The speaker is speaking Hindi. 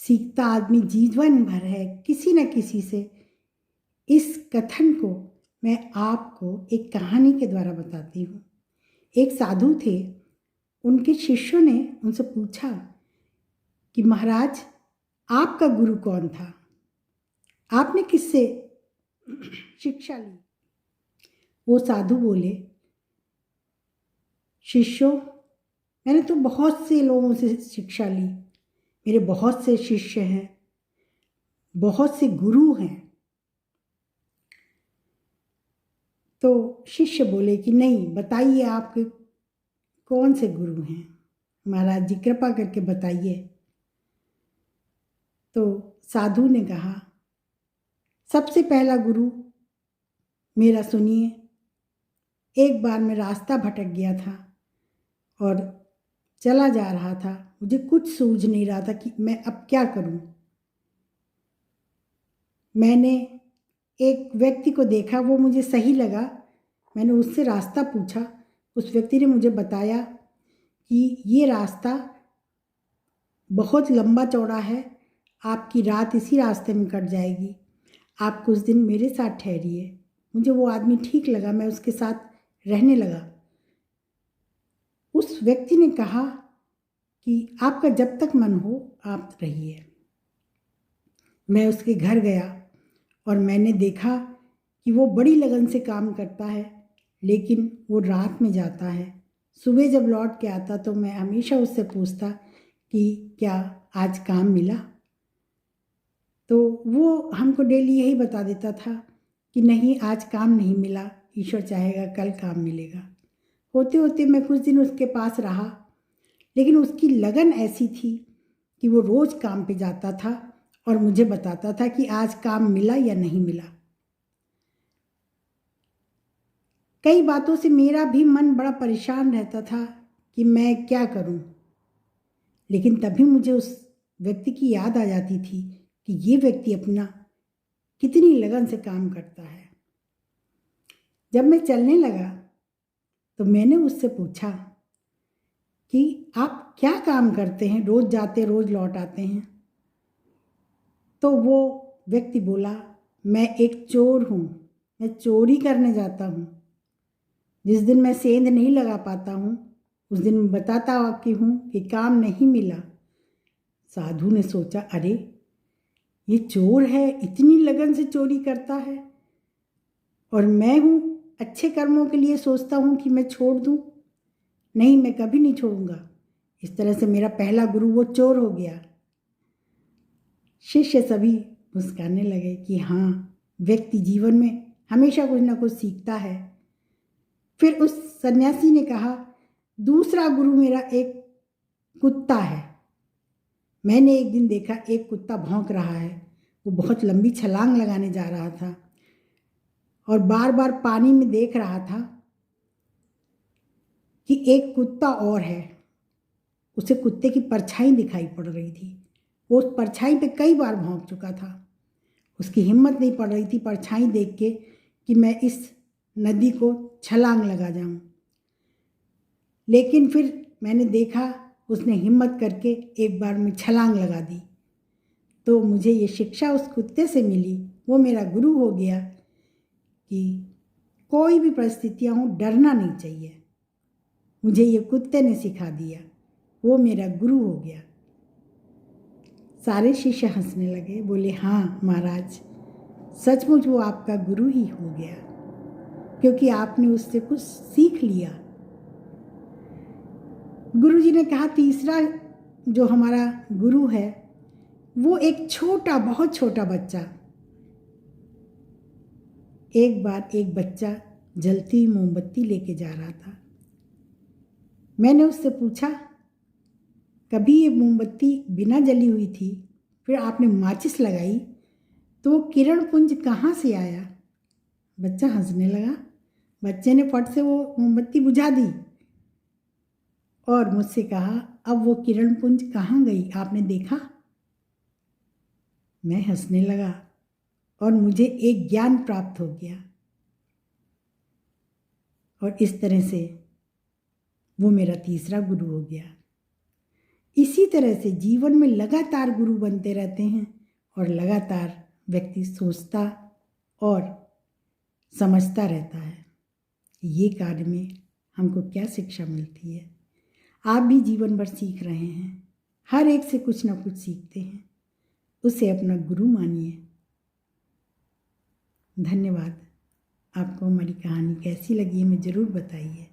सीखता आदमी जीवन भर है किसी न किसी से। इस कथन को मैं आपको एक कहानी के द्वारा बताती हूँ। एक साधु थे, उनके शिष्यों ने उनसे पूछा कि महाराज, आपका गुरु कौन था? आपने किससे शिक्षा ली? वो साधु बोले, शिष्यों, मैंने तो बहुत से लोगों से शिक्षा ली, मेरे बहुत से शिष्य हैं, बहुत से गुरु हैं। तो शिष्य बोले कि नहीं, बताइए आपके कौन से गुरु हैं? महाराज जी कृपा करके बताइए। तो साधु ने कहा, सबसे पहला गुरु मेरा सुनिए। एक बार मैं रास्ता भटक गया था और चला जा रहा था, मुझे कुछ सूझ नहीं रहा था कि मैं अब क्या करूं। मैंने एक व्यक्ति को देखा, वो मुझे सही लगा, मैंने उससे रास्ता पूछा। उस व्यक्ति ने मुझे बताया कि ये रास्ता बहुत लंबा चौड़ा है, आपकी रात इसी रास्ते में कट जाएगी, आप कुछ दिन मेरे साथ ठहरिए। मुझे वो आदमी ठीक लगा, मैं उसके साथ रहने लगा। उस व्यक्ति ने कहा कि आपका जब तक मन हो आप रहिए। मैं उसके घर गया और मैंने देखा कि वो बड़ी लगन से काम करता है, लेकिन वो रात में जाता है। सुबह जब लौट के आता तो मैं हमेशा उससे पूछता कि क्या आज काम मिला? तो वो हमको डेली यही बता देता था कि नहीं, आज काम नहीं मिला, ईश्वर चाहेगा कल काम मिलेगा। होते होते मैं कुछ दिन उसके पास रहा, लेकिन उसकी लगन ऐसी थी कि वो रोज़ काम पे जाता था और मुझे बताता था कि आज काम मिला या नहीं मिला। कई बातों से मेरा भी मन बड़ा परेशान रहता था कि मैं क्या करूं, लेकिन तभी मुझे उस व्यक्ति की याद आ जाती थी कि ये व्यक्ति अपना कितनी लगन से काम करता है। जब मैं चलने लगा तो मैंने उससे पूछा कि आप क्या काम करते हैं, रोज़ जाते रोज़ लौट आते हैं? तो वो व्यक्ति बोला, मैं एक चोर हूँ, मैं चोरी करने जाता हूँ। जिस दिन मैं सेंध नहीं लगा पाता हूँ उस दिन मैं बताता कि हूँ कि काम नहीं मिला। साधु ने सोचा, अरे ये चोर है, इतनी लगन से चोरी करता है, और मैं हूँ अच्छे कर्मों के लिए सोचता हूँ कि मैं छोड़ दूँ। नहीं, मैं कभी नहीं छोड़ूंगा। इस तरह से मेरा पहला गुरु वो चोर हो गया। शिष्य सभी मुस्कुराने लगे कि हाँ, व्यक्ति जीवन में हमेशा कुछ ना कुछ सीखता है। फिर उस सन्यासी ने कहा, दूसरा गुरु मेरा एक कुत्ता है। मैंने एक दिन देखा एक कुत्ता भौंक रहा है, वो बहुत लंबी छलांग लगाने जा रहा था और बार बार पानी में देख रहा था कि एक कुत्ता और है। उसे कुत्ते की परछाई दिखाई पड़ रही थी, वो उस परछाई पे कई बार भौंक चुका था। उसकी हिम्मत नहीं पड़ रही थी परछाई देख के कि मैं इस नदी को छलांग लगा जाऊं, लेकिन फिर मैंने देखा उसने हिम्मत करके एक बार में छलांग लगा दी। तो मुझे ये शिक्षा उस कुत्ते से मिली, वो मेरा गुरु हो गया कि कोई भी परिस्थितियाँ हो डरना नहीं चाहिए। मुझे ये कुत्ते ने सिखा दिया, वो मेरा गुरु हो गया। सारे शिष्य हंसने लगे, बोले हाँ महाराज, सचमुच वो आपका गुरु ही हो गया, क्योंकि आपने उससे कुछ सीख लिया। गुरु जी ने कहा, तीसरा जो हमारा गुरु है वो एक छोटा, बहुत छोटा बच्चा। एक बार एक बच्चा जलती हुई मोमबत्ती लेके जा रहा था। मैंने उससे पूछा, कभी ये मोमबत्ती बिना जली हुई थी, फिर आपने माचिस लगाई, तो वो किरण पुंज कहाँ से आया? बच्चा हंसने लगा। बच्चे ने फट से वो मोमबत्ती बुझा दी और मुझसे कहा, अब वो किरण पुंज कहाँ गई, आपने देखा? मैं हंसने लगा और मुझे एक ज्ञान प्राप्त हो गया, और इस तरह से वो मेरा तीसरा गुरु हो गया। इसी तरह से जीवन में लगातार गुरु बनते रहते हैं और लगातार व्यक्ति सोचता और समझता रहता है। ये कार्य में हमको क्या शिक्षा मिलती है? आप भी जीवन भर सीख रहे हैं, हर एक से कुछ ना कुछ सीखते हैं, उसे अपना गुरु मानिए। धन्यवाद। आपको हमारी कहानी कैसी लगी हमें ज़रूर बताइए।